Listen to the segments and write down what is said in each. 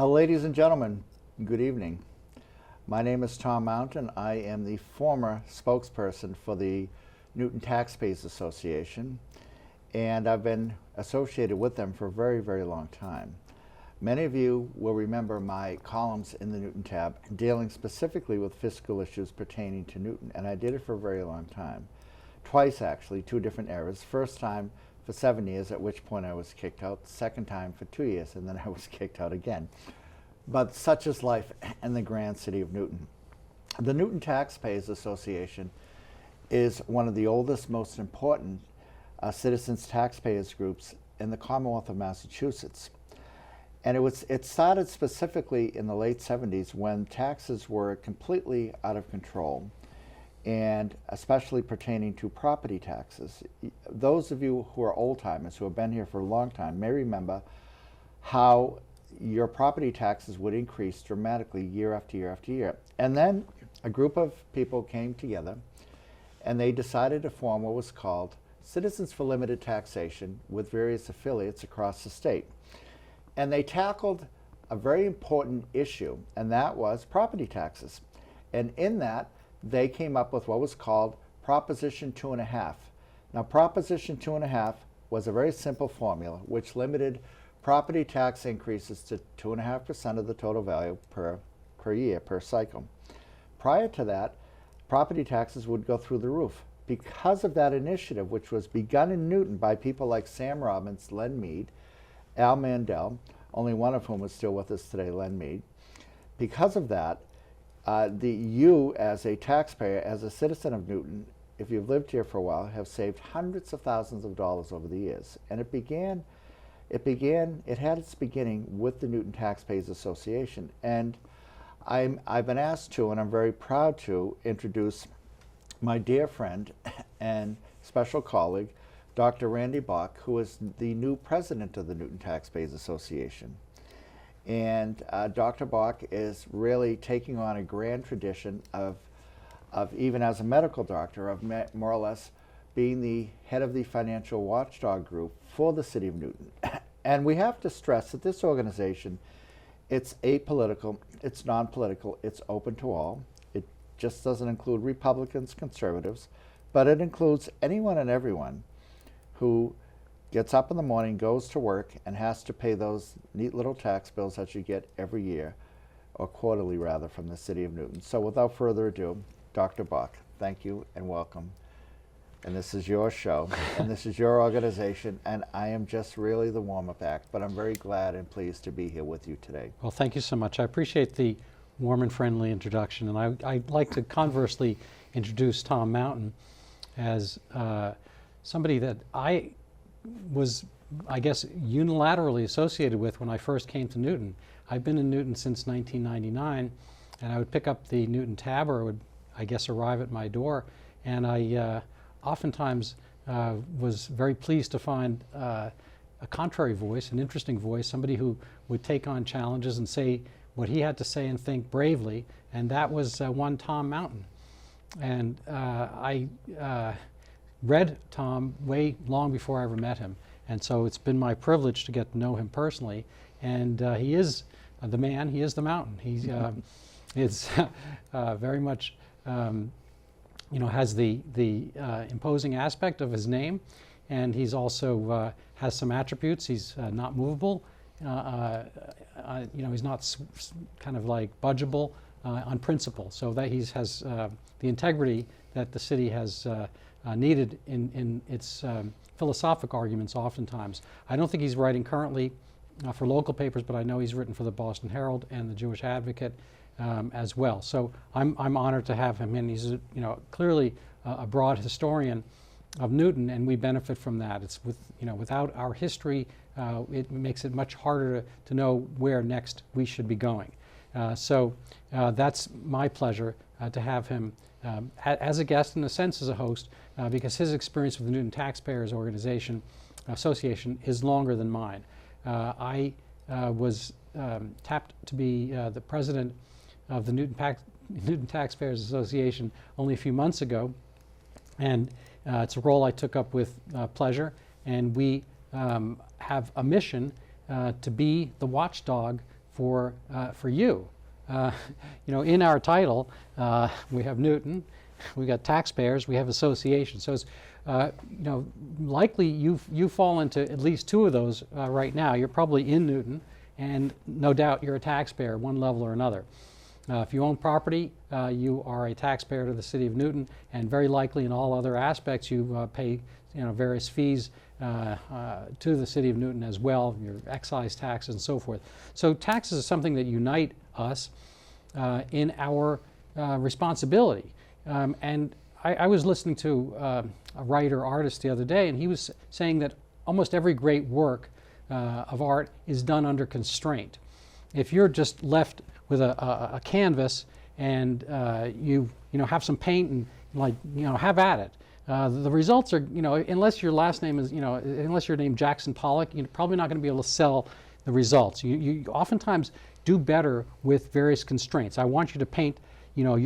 Ladies and gentlemen, good evening. My name is Tom Mountain. I am the former spokesperson for the Newton Taxpayers Association, and I've been associated with them for a very, very long time. Many of you will remember my columns in the Newton tab dealing specifically with fiscal issues pertaining to Newton, and I did it for a very long time. Twice, actually, two different eras. First time for 7 years, at which point I was kicked out. Second time for 2 years, and then I was kicked out again. But such is life in the grand city of Newton. The Newton Taxpayers Association is one of the oldest, most important citizens taxpayers groups in the Commonwealth of Massachusetts. And it started specifically in the late 70s when taxes were completely out of control, and especially pertaining to property taxes. Those of you who are old-timers, who have been here for a long time, may remember how your property taxes would increase dramatically year after year after year. And then a group of people came together and they decided to form what was called Citizens for Limited Taxation with various affiliates across the state. And they tackled a very important issue, and that was property taxes. And in that, they came up with what was called Proposition 2.5. Now, Proposition 2.5 was a very simple formula which limited property tax increases to 2.5% of the total value per year, per cycle. Prior to that, property taxes would go through the roof. Because of that initiative, which was begun in Newton by people like Sam Robbins, Len Mead, Al Mandel, only one of whom is still with us today, Len Mead. Because of that, you as a taxpayer, as a citizen of Newton, if you've lived here for a while, have saved hundreds of thousands of dollars over the years. And it had its beginning with the Newton Taxpayers Association. And I've been asked to, and I'm very proud to, introduce my dear friend and special colleague, Dr. Randy Bach, who is the new president of the Newton Taxpayers Association. And Dr. Bach is really taking on a grand tradition of even as a medical doctor, of more or less being the head of the financial watchdog group for the city of Newton. And we have to stress that this organization, it's apolitical, it's non-political, it's open to all. It just doesn't include Republicans, conservatives, but it includes anyone and everyone who gets up in the morning, goes to work, and has to pay those neat little tax bills that you get every year, or quarterly rather, from the city of Newton. So without further ado, Dr. Bach, thank you and welcome. And this is your show, and this is your organization, and I am just really the warm-up act, but I'm very glad and pleased to be here with you today. Well, thank you so much. I appreciate the warm and friendly introduction, and I'd like to conversely introduce Tom Mountain as somebody that I was, I guess, unilaterally associated with when I first came to Newton. I've been in Newton since 1999, and I would pick up the Newton tab, or it would, I guess, arrive at my door, and I oftentimes was very pleased to find a contrary voice, an interesting voice, somebody who would take on challenges and say what he had to say and think bravely, and that was one Tom Mountain. And I read Tom way long before I ever met him, and so it's been my privilege to get to know him personally. And he is the man, he is the mountain. He is very much, has the imposing aspect of his name, and he's also has some attributes. He's not movable. He's not kind of like budgeable on principle, so that he has the integrity that the city has needed in its philosophic arguments oftentimes. I don't think he's writing currently for local papers, but I know he's written for the Boston Herald and the Jewish Advocate as well. So I'm honored to have him, and he's clearly a broad historian of Newton, and we benefit from that. It's without our history, it makes it much harder to know where next we should be going. So that's my pleasure to have him as a guest, in a sense as a host, because his experience with the Newton Taxpayers Association is longer than mine. I was tapped to be the president of the Newton Taxpayers Association only a few months ago, and it's a role I took up with pleasure, and we have a mission to be the watchdog for you. In our title, we have Newton, we got taxpayers, we have association. So it's likely you fall into at least two of those right now. You're probably in Newton, and no doubt you're a taxpayer, one level or another. If you own property, you are a taxpayer to the city of Newton, and very likely in all other aspects you pay various fees to the city of Newton as well, your excise taxes and so forth. So taxes is something that unite us in our responsibility. And I was listening to a writer artist the other day, and he was saying that almost every great work of art is done under constraint. If you're just left with a canvas and you have some paint and have at it, the results are unless your last name is unless you're named Jackson Pollock, you're probably not going to be able to sell the results. You oftentimes do better with various constraints. I want you to paint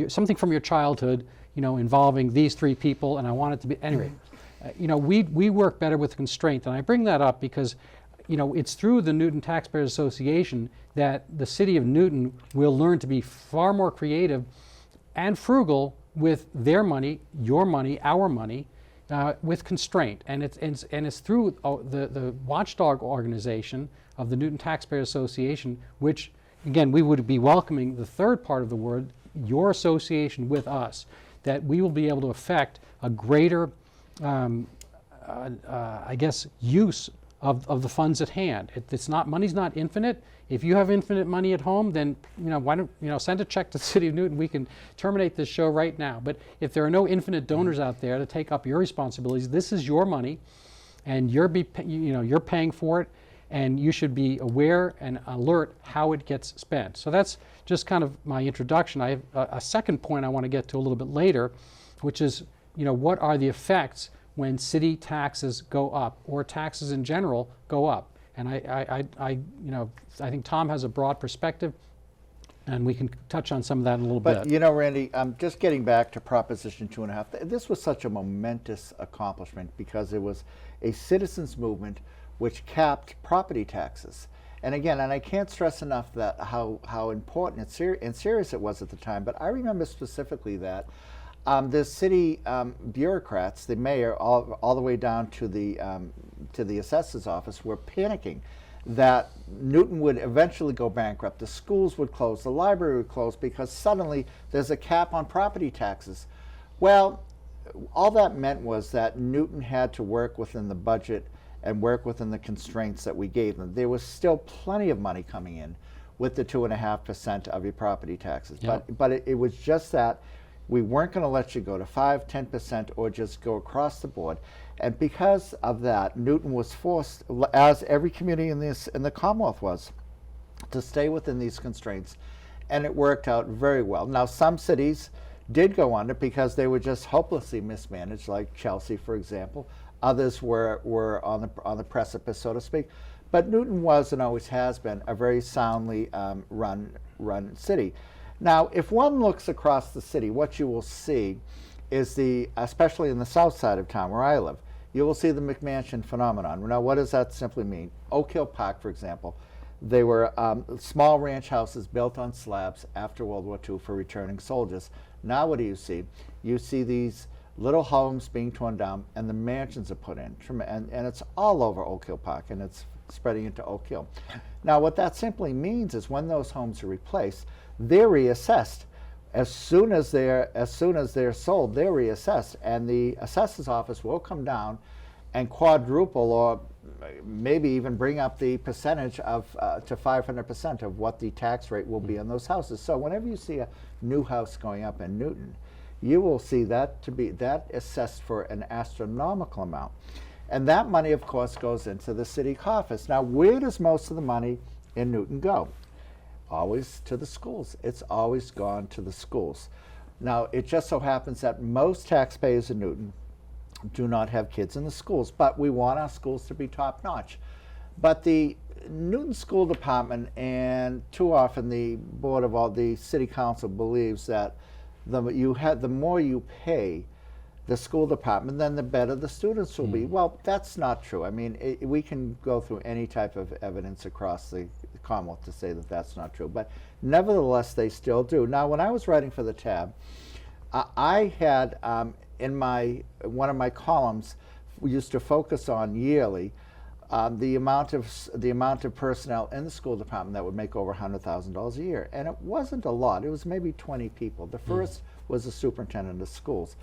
something from your childhood involving these three people, and I want it to be anyway. We work better with constraint, and I bring that up because it's through the Newton Taxpayers Association that the city of Newton will learn to be far more creative and frugal with their money, your money, our money, with constraint. And it's through the watchdog organization of the Newton Taxpayers Association, which, again, we would be welcoming the third part of the word, your association with us, that we will be able to affect a greater, use of the funds at hand. Money's not infinite. If you have infinite money at home, then why don't send a check to the city of Newton. We can terminate this show right now. But if there are no infinite donors out there to take up your responsibilities, this is your money, and you're paying for it, and you should be aware and alert how it gets spent. So that's just kind of my introduction. I have a second point I want to get to a little bit later, which is what are the effects when city taxes go up, or taxes in general go up. And I think Tom has a broad perspective, and we can touch on some of that in a little bit. But Randy, just getting back to Proposition 2.5, this was such a momentous accomplishment because it was a citizens movement which capped property taxes. And again, and I can't stress enough that how important and serious it was at the time, but I remember specifically that the city bureaucrats, the mayor, all the way down to the assessor's office, were panicking that Newton would eventually go bankrupt, the schools would close, the library would close, because suddenly there's a cap on property taxes. Well, all that meant was that Newton had to work within the budget and work within the constraints that we gave them. There was still plenty of money coming in with the 2.5% of your property taxes. Yep. But it was just that we weren't going to let you go to 5, 10%, or just go across the board. And because of that, Newton was forced, as every community in the Commonwealth was, to stay within these constraints. And it worked out very well. Now, some cities did go under because they were just hopelessly mismanaged, like Chelsea, for example. Others were on the precipice, so to speak. But Newton was and always has been a very soundly run city. Now, if one looks across the city, what you will see is especially in the south side of town where I live, you will see the McMansion phenomenon. Now, what does that simply mean? Oak Hill Park, for example, they were small ranch houses built on slabs after World War II for returning soldiers. Now what do you see? You see these little homes being torn down and the mansions are put in. And it's all over Oak Hill Park, and it's spreading into Oak Hill. Now, what that simply means is when those homes are replaced, they're reassessed. As soon as they're sold, they're reassessed, and the assessor's office will come down and quadruple, or maybe even bring up the percentage to 500% of what the tax rate will be on those houses. So whenever you see a new house going up in Newton, you will see that assessed for an astronomical amount. And that money, of course, goes into the city coffers. Now, where does most of the money in Newton go? Always to the schools. It's always gone to the schools. Now, it just so happens that most taxpayers in Newton do not have kids in the schools, but we want our schools to be top-notch. But the Newton School Department, and too often the city council believes that the more you pay, the school department, then the better the students will be. Well, that's not true. I mean, we can go through any type of evidence across the Commonwealth to say that that's not true, but nevertheless, they still do. Now, when I was writing for the tab, I had in one of my columns, we used to focus on yearly the amount of personnel in the school department that would make over $100,000 a year, and it wasn't a lot. It was maybe 20 people. The first was the superintendent of schools.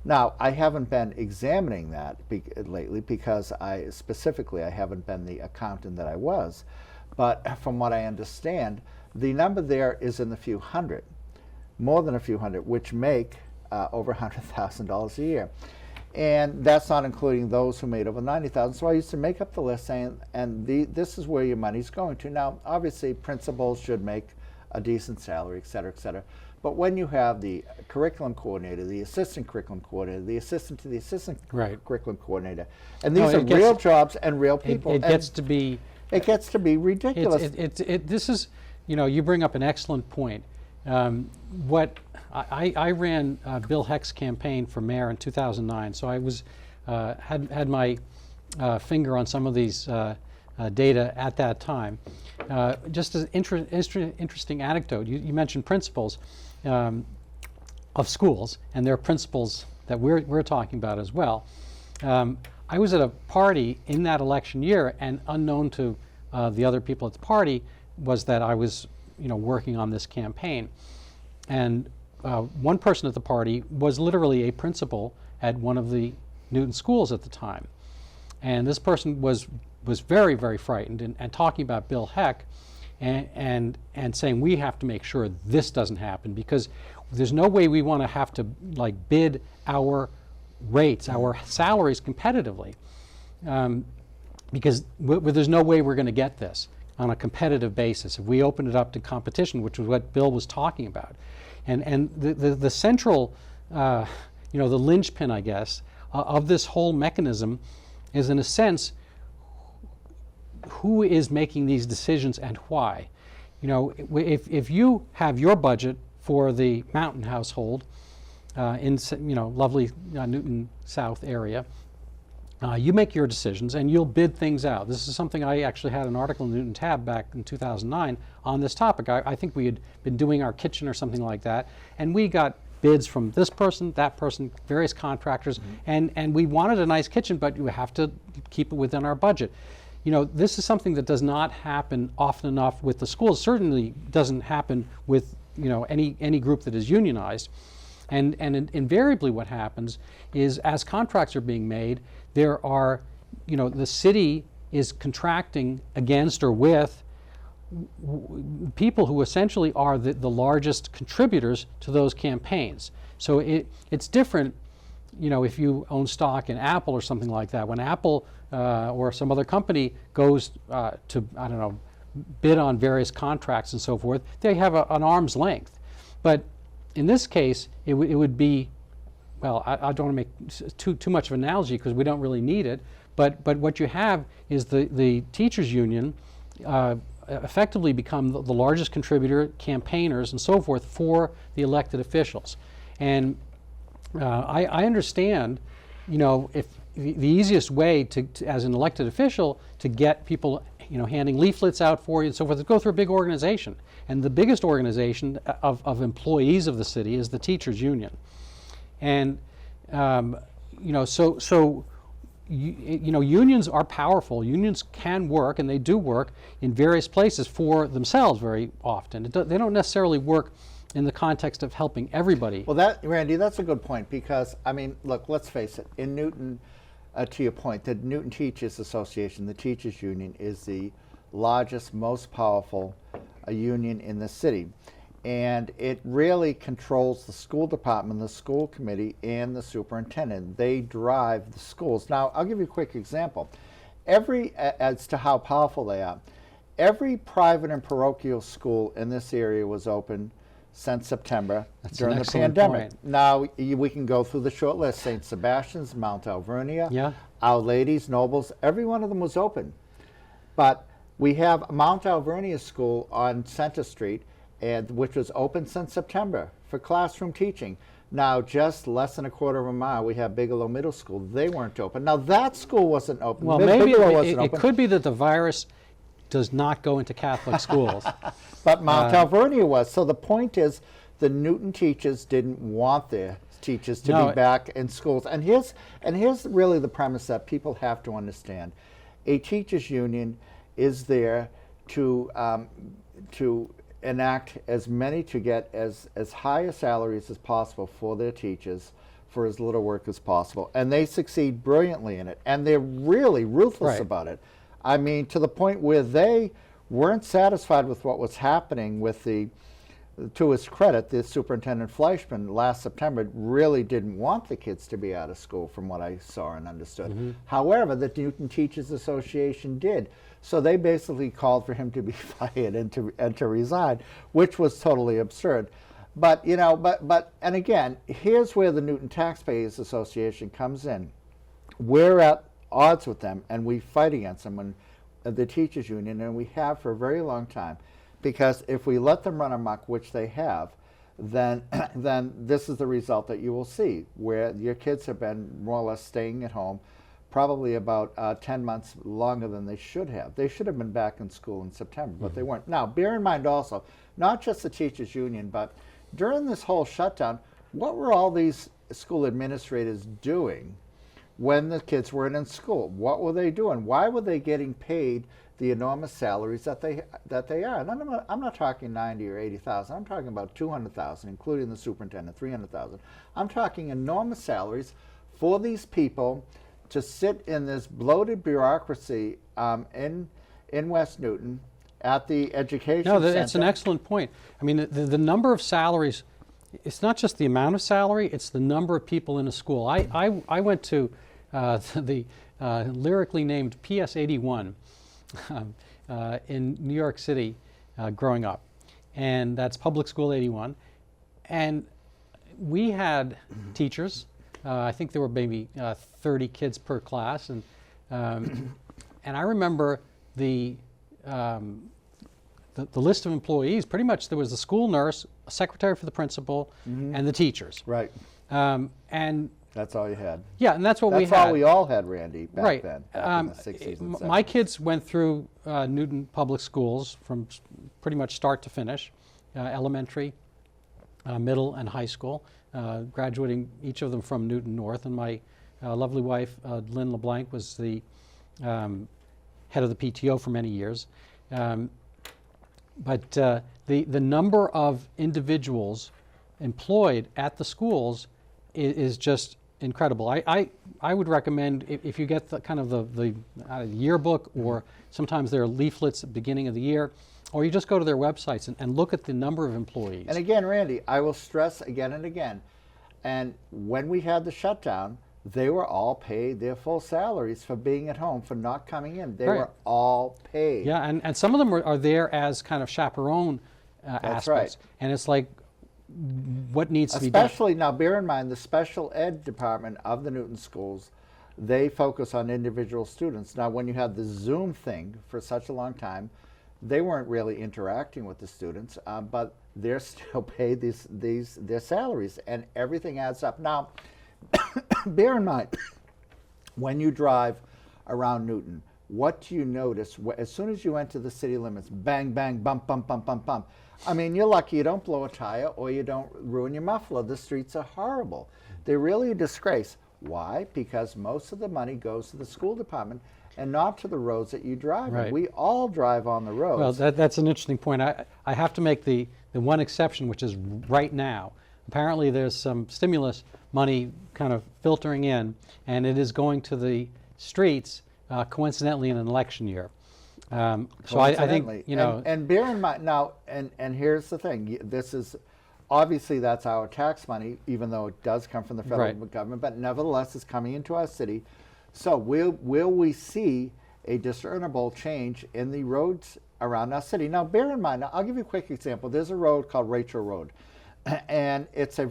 Now, I haven't been examining that lately because I haven't been the accountant that I was, but from what I understand, the number there is in the few hundred, more than a few hundred, which make over $100,000 a year. And that's not including those who made over $90,000. So I used to make up the list saying, this is where your money's going to. Now, obviously, principals should make a decent salary, et cetera, et cetera. But when you have the curriculum coordinator, the assistant curriculum coordinator, the assistant to the assistant curriculum coordinator, and these are real jobs and real people. It gets to be ridiculous. This is, you bring up an excellent point. I ran Bill Heck's campaign for mayor in 2009, so I was had my finger on some of these data at that time. Just as interesting anecdote, you mentioned principals of schools, and there are principals that we're talking about as well. I was at a party in that election year, and unknown to the other people at the party was that I was working on this campaign. And one person at the party was literally a principal at one of the Newton schools at the time. And this person was very, very frightened and talking about Bill Heck and saying, we have to make sure this doesn't happen, because there's no way we want to have to bid our rates, our salaries competitively, because there's no way we're going to get this on a competitive basis if we open it up to competition, which was what Bill was talking about. And the central, the linchpin, I guess, of this whole mechanism is, in a sense, who is making these decisions and why. If you have your budget for the Mountain household in lovely Newton South area, you make your decisions and you'll bid things out. This is something I actually had an article in the Newton Tab back in 2009 on this topic. I think we had been doing our kitchen or something like that, and we got bids from this person, that person, various contractors, and we wanted a nice kitchen, but you have to keep it within our budget. This is something that does not happen often enough with the schools. Certainly doesn't happen with any group that is unionized. And invariably what happens is, as contracts are being made, there are, the city is contracting against or with people who essentially are the largest contributors to those campaigns. So it's different, if you own stock in Apple or something like that. When Apple or some other company goes to, bid on various contracts and so forth, they have an arm's length. But in this case, it would be, well, I don't want to make too much of an analogy because we don't really need it, but what you have is the teachers union effectively become the largest contributor, campaigners and so forth for the elected officials. And I understand, if the easiest way to as an elected official to get people handing leaflets out for you and so forth, is go through a big organization. And the biggest organization of employees of the city is the teachers union. And unions are powerful. Unions can work, and they do work in various places for themselves very often. They don't necessarily work in the context of helping everybody. Well, Randy, that's a good point, because look, let's face it. In Newton, to your point, the Newton Teachers Association, the teachers union, is the largest, most powerful union in the city. And it really controls the school department, the school committee, and the superintendent. They drive the schools. Now, I'll give you a quick example. As to how powerful they are, every private and parochial school in this area was open since September during the pandemic. Point. Now, we can go through the short list. St. Sebastian's, Mount Alvernia, Our Ladies, Nobles, every one of them was open. But we have Mount Alvernia School on Center Street, which was open since September for classroom teaching. Now, just less than a quarter of a mile, we have Bigelow Middle School. They weren't open. Now, that school wasn't open. Well, maybe Bigelow it, wasn't it open. could be that the virus does not go into Catholic schools. But Mount Alvernia was. So the point is, the Newton teachers didn't want their teachers to No, be back in schools. And here's really the premise that people have to understand. A teachers union is there to enact to get as high a salaries as possible for their teachers for as little work as possible. And they succeed brilliantly in it. And they're really ruthless Right. about it. I mean, to the point where they weren't satisfied with what was happening with to his credit, the superintendent Fleischman last September really didn't want the kids to be out of school from what I saw and understood. However, the Newton Teachers Association did. So they basically called for him to be fired and to resign, which was totally absurd. But, and again, here's where the Newton Taxpayers Association comes in. We're at odds with them and we fight against them when the teachers union, and we have for a very long time. Because if we let them run amok, which they have, then this is the result that you will see, where your kids have been more or less staying at home probably about 10 months longer than they should have. They should have been back in school in September, but they weren't. Now, bear in mind also, not just the teachers union, but during this whole shutdown, what were all these school administrators doing when the kids weren't in school? What were they doing? Why were they getting paid the enormous salaries that they are? And I'm not talking 90 or 80,000. I'm talking about 200,000, including the superintendent, 300,000. I'm talking enormous salaries for these people to sit in this bloated bureaucracy in West Newton at the education No, center. that's an excellent point. I mean, the number of salaries, it's not just the amount of salary, it's the number of people in a school. I went to the lyrically named PS 81 in New York City growing up, and that's Public School 81. And we had teachers, I think there were maybe 30 kids per class, and I remember the list of employees. Pretty much there was the school nurse, a secretary for the principal, and the teachers. Right. And That's all you had. yeah, and that's what we had. That's all we all had, Randy, back Right. then, back in the 60s and 70s. My kids went through Newton Public Schools from pretty much start to finish, elementary, middle, and high school, graduating each of them from Newton North. And my lovely wife, Lynn LeBlanc, was the head of the PTO for many years. But the number of individuals employed at the schools is just incredible. I would recommend, if you get the kind of the yearbook, or sometimes there are leaflets at the beginning of the year, or you just go to their websites and look at the number of employees. And again, Randy, I will stress again and again, and when we had the shutdown, they were all paid their full salaries for being at home, for not coming in. They Right. were all paid. Yeah, and some of them are there as kind of chaperone aspects. right. And it's like, what needs to be done? Especially, now bear in mind, the special ed department of the Newton schools, they focus on individual students. Now, when you had the Zoom thing for such a long time, they weren't really interacting with the students, but they're still paid their salaries, and everything adds up. Now, bear in mind, when you drive around Newton, what do you notice? As soon as you enter the city limits, bang, bang, bump, bump, bump, bump, bump. I mean, you're lucky you don't blow a tire or you don't ruin your muffler. The streets are horrible. They're really a disgrace. Why? Because most of the money goes to the school department and not to the roads that you drive on. Right. We all drive on the roads. Well, that's an interesting point. I have to make the one exception, which is right now. Apparently there's some stimulus money kind of filtering in, and it is going to the streets, coincidentally in an election year. So I think, you know. And bear in mind, now, and here's the thing, this is, obviously that's our tax money, even though it does come from the federal Right. government, but nevertheless it's coming into our city. So will we see a discernible change in the roads around our city? Now bear in mind, I'll give you a quick example. There's a road called Rachel Road, and it's in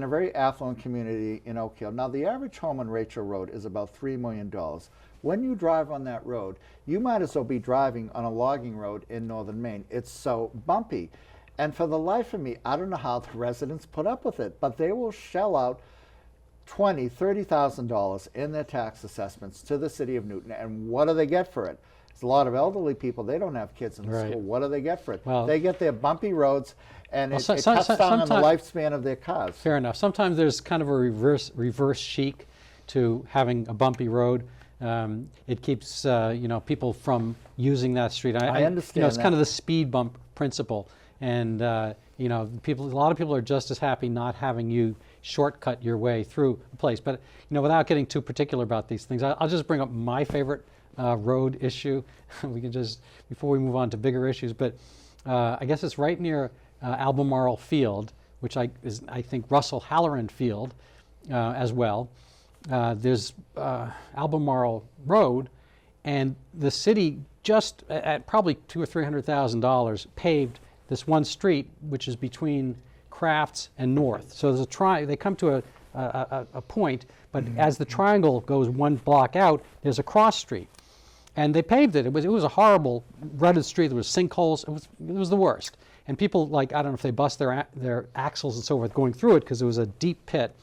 a very affluent community in Oak Hill. Now the average home on Rachel Road is about $3 million. When you drive on that road, you might as well be driving on a logging road in northern Maine. It's so bumpy. And for the life of me, I don't know how the residents put up with it, but they will shell out $20,000, $30,000 in their tax assessments to the city of Newton. And what do they get for it? There's a lot of elderly people, they don't have kids in the Right. school. What do they get for it? Well, they get their bumpy roads, and Well, it so- cuts so- down on the sometime- lifespan of their cars. Fair enough. Sometimes there's kind of a reverse chic to having a bumpy road. It keeps people from using that street. I understand it's that. kind of the speed bump principle, and a lot of people are just as happy not having you shortcut your way through a place. But without getting too particular about these things, I'll just bring up my favorite road issue. We can just, before we move on to bigger issues, but I guess it's right near Albemarle Field, which is I think Russell Halloran Field as well. There's Albemarle Road, and the city just at probably $200,000 or $300,000 paved this one street, which is between Crafts and North. So there's they come to a point, but as the triangle goes one block out, there's a cross street, and they paved it. It was a horrible rutted street. There was sinkholes. It was the worst. And people, I don't know if they bust their axles and so forth going through it because it was a deep pit.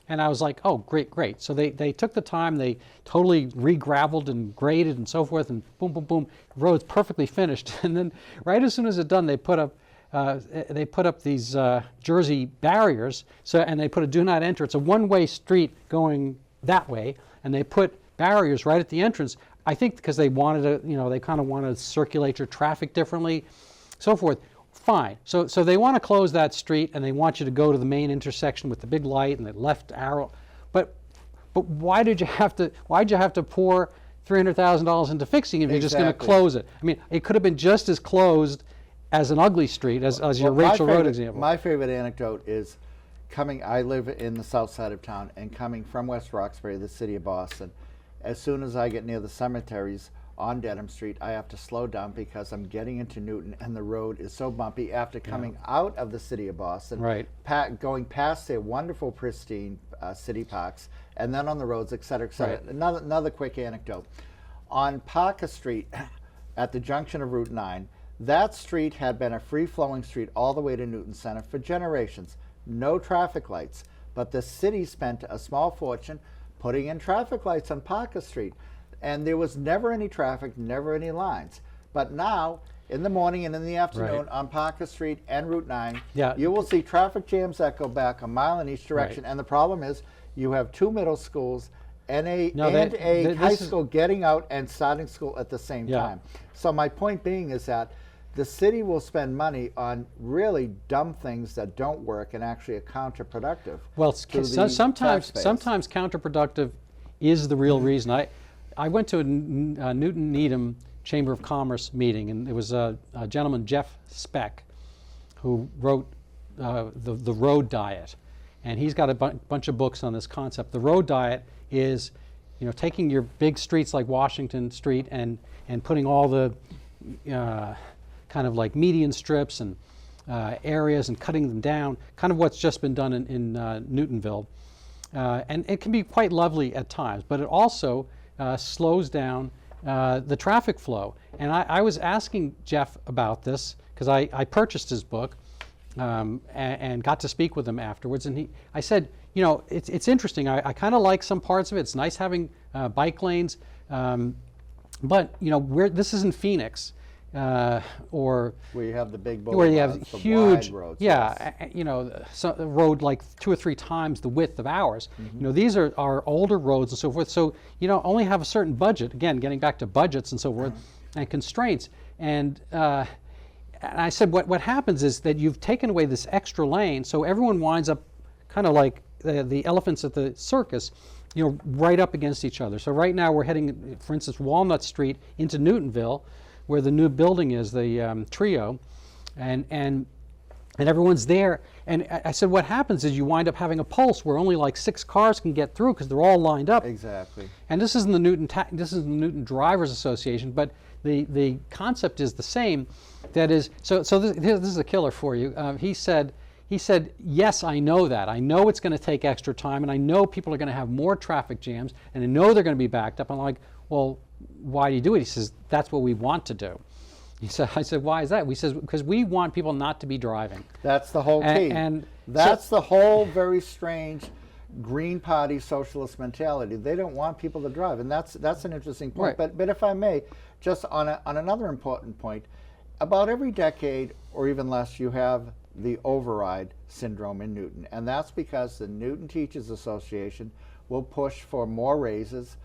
And I was like, oh, great. So they took the time, they totally re-graveled and graded and so forth, and boom, boom, boom, the road's perfectly finished. And then right as soon as it's done, they put up these Jersey barriers, and they put a do not enter. It's a one-way street going that way, and they put barriers right at the entrance. I think because they wanted to, they kind of wanted to circulate your traffic differently, so forth. Fine. So they want to close that street, and they want you to go to the main intersection with the big light and the left arrow. But why'd you have to pour $300,000 into fixing it if you're just going to close it? I mean, it could have been just as closed as an ugly street as your Rachel Road example. My favorite anecdote is I live in the south side of town, and coming from West Roxbury, the city of Boston, as soon as I get near the cemeteries on Dedham Street, I have to slow down because I'm getting into Newton, and the road is so bumpy after coming out of the city of Boston, right. Going past their wonderful, pristine city parks, and then on the roads, et cetera, et cetera. Right. Another quick anecdote. On Parker Street, at the junction of Route 9, that street had been a free-flowing street all the way to Newton Center for generations. No traffic lights, but the city spent a small fortune putting in traffic lights on Parker Street. And there was never any traffic, never any lines. But now, in the morning and in the afternoon, on Parker Street and Route 9, you will see traffic jams that go back a mile in each direction. Right. And the problem is, you have two middle schools and a high school getting out and starting school at the same time. So my point being is that the city will spend money on really dumb things that don't work and actually are counterproductive. Well, sometimes counterproductive is the real reason. I went to a Newton Needham Chamber of Commerce meeting, and there was a gentleman, Jeff Speck, who wrote the Road Diet, and he's got a bunch of books on this concept. The Road Diet is, taking your big streets like Washington Street and putting all the kind of like median strips and areas and cutting them down, kind of what's just been done in Newtonville, and it can be quite lovely at times, but it also slows down the traffic flow. And I was asking Jeff about this because I purchased his book and got to speak with him afterwards. And I said, it's interesting. I kind of like some parts of it. It's nice having bike lanes, but this isisn't Phoenix. Or where you have the big boulevards, where you have huge wide roads, a road like 2 or 3 times the width of ours. These are older roads and so forth, so only have a certain budget, again getting back to budgets and so forth, and constraints. And I said what happens is that you've taken away this extra lane, so everyone winds up kind of like the elephants at the circus, right up against each other. So right now we're heading, for instance, Walnut Street into Newtonville, where the new building is, the Trio, and everyone's there. And I said, what happens is you wind up having a pulse where only like 6 cars can get through because they're all lined up. Exactly. And this isn't the Newton Drivers Association, but the concept is the same. That is, so this is a killer for you. He said, yes, I know that. I know it's going to take extra time, and I know people are going to have more traffic jams, and I know they're going to be backed up. I'm like, well, why do you do it? He says, that's what we want to do. He said, I said, why is that? We said, because we want people not to be driving. That's the whole key. And that's the whole very strange Green Party socialist mentality. They don't want people to drive, and that's an interesting point. Right. But if I may, just on another important point, about every decade or even less, you have the override syndrome in Newton, and that's because the Newton Teachers Association will push for more raises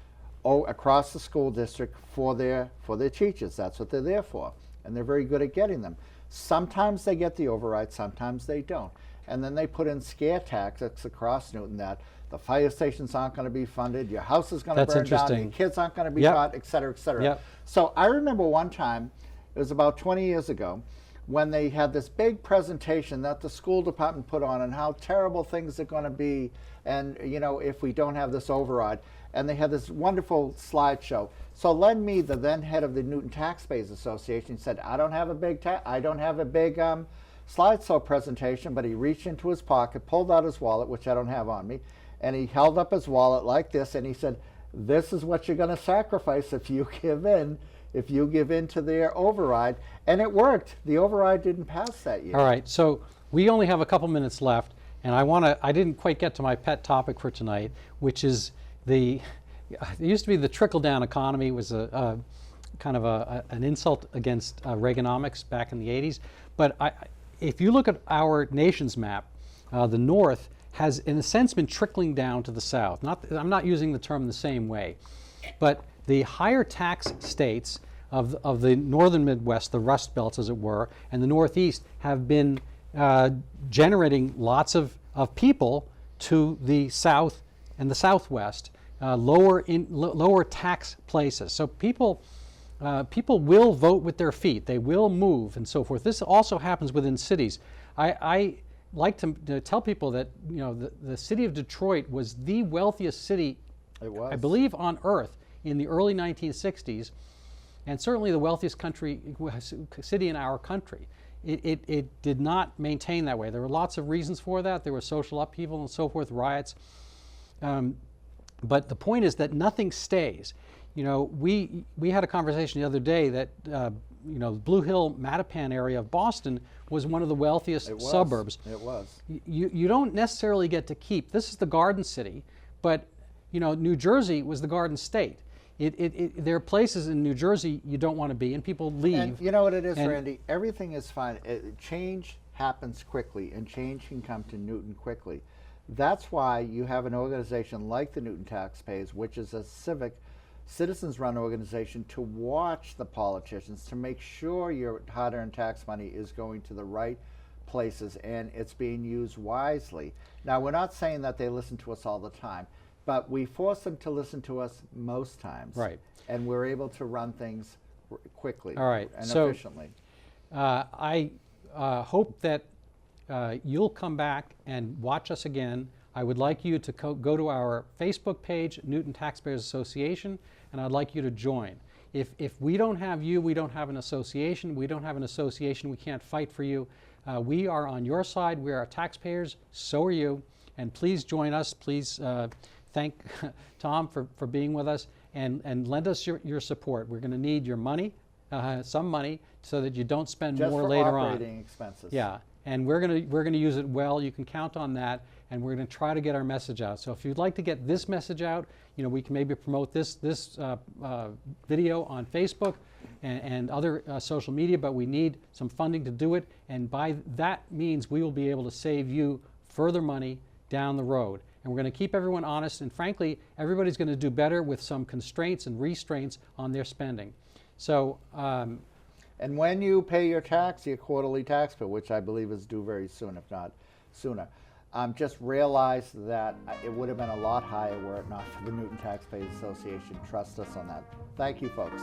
across the school district for their teachers. That's what they're there for, and they're very good at getting them. Sometimes they get the override, sometimes they don't. And then they put in scare tactics across Newton that the fire stations aren't going to be funded, your house is going to burn down, your kids aren't going to be taught, et cetera, et cetera. Yep. So I remember one time, it was about 20 years ago, when they had this big presentation that the school department put on and how terrible things are going to be, and if we don't have this override. And they had this wonderful slideshow. So Len Mead, the then head of the Newton Taxpayers Association, said, I don't have a big slideshow presentation, but he reached into his pocket, pulled out his wallet, which I don't have on me, and he held up his wallet like this, and he said, this is what you're going to sacrifice if you give in to their override. And it worked. The override didn't pass that year. All right, so we only have a couple minutes left, and I didn't quite get to my pet topic for tonight, which is it used to be the trickle-down economy was a kind of an insult against Reaganomics back in the 80s. But if you look at our nation's map, the North has, in a sense, been trickling down to the South. I'm not using the term the same way, but the higher tax states of the northern Midwest, the Rust Belts, as it were, and the Northeast have been generating lots of people to the South and the Southwest, lower tax places. So people will vote with their feet. They will move and so forth. This also happens within cities. I like to tell people that the city of Detroit was the wealthiest city, I believe, on earth in the early 1960s, and certainly the wealthiest city in our country. It did not maintain that way. There were lots of reasons for that. There was social upheaval and so forth, riots. But the point is that nothing stays. We had a conversation the other day that Blue Hill, Mattapan area of Boston was one of the wealthiest suburbs. It was. You don't necessarily get to keep. This is the Garden City, but New Jersey was the Garden State. There are places in New Jersey you don't want to be, and people leave. And you know what it is, Randy? Everything is fine. Change happens quickly, and change can come to Newton quickly. That's why you have an organization like the Newton Taxpayers, which is a citizens-run organization, to watch the politicians, to make sure your hard-earned tax money is going to the right places and it's being used wisely. Now, we're not saying that they listen to us all the time, but we force them to listen to us most times. Right. And we're able to run things quickly and efficiently. I hope that you'll come back and watch us again. I would like you to go to our Facebook page, Newton Taxpayers Association, and I'd like you to join. If we don't have you, we don't have an association. We don't have an association, we can't fight for you. We are on your side. We are taxpayers, so are you. And please join us. Please thank Tom for being with us, and lend us your support. We're going to need your money, some money, so that you don't spend more later on. Just for operating expenses. Yeah, and we're going to use it well. You can count on that, and we're going to try to get our message out. So if you'd like to get this message out, we can maybe promote this video on Facebook and other social media, but we need some funding to do it, and by that means we will be able to save you further money down the road. And we're going to keep everyone honest, and frankly, everybody's going to do better with some constraints and restraints on their spending. So, and when you pay your quarterly tax bill, which I believe is due very soon, if not sooner, just realize that it would have been a lot higher were it not for the Newton Taxpayers Association. Trust us on that. Thank you, folks.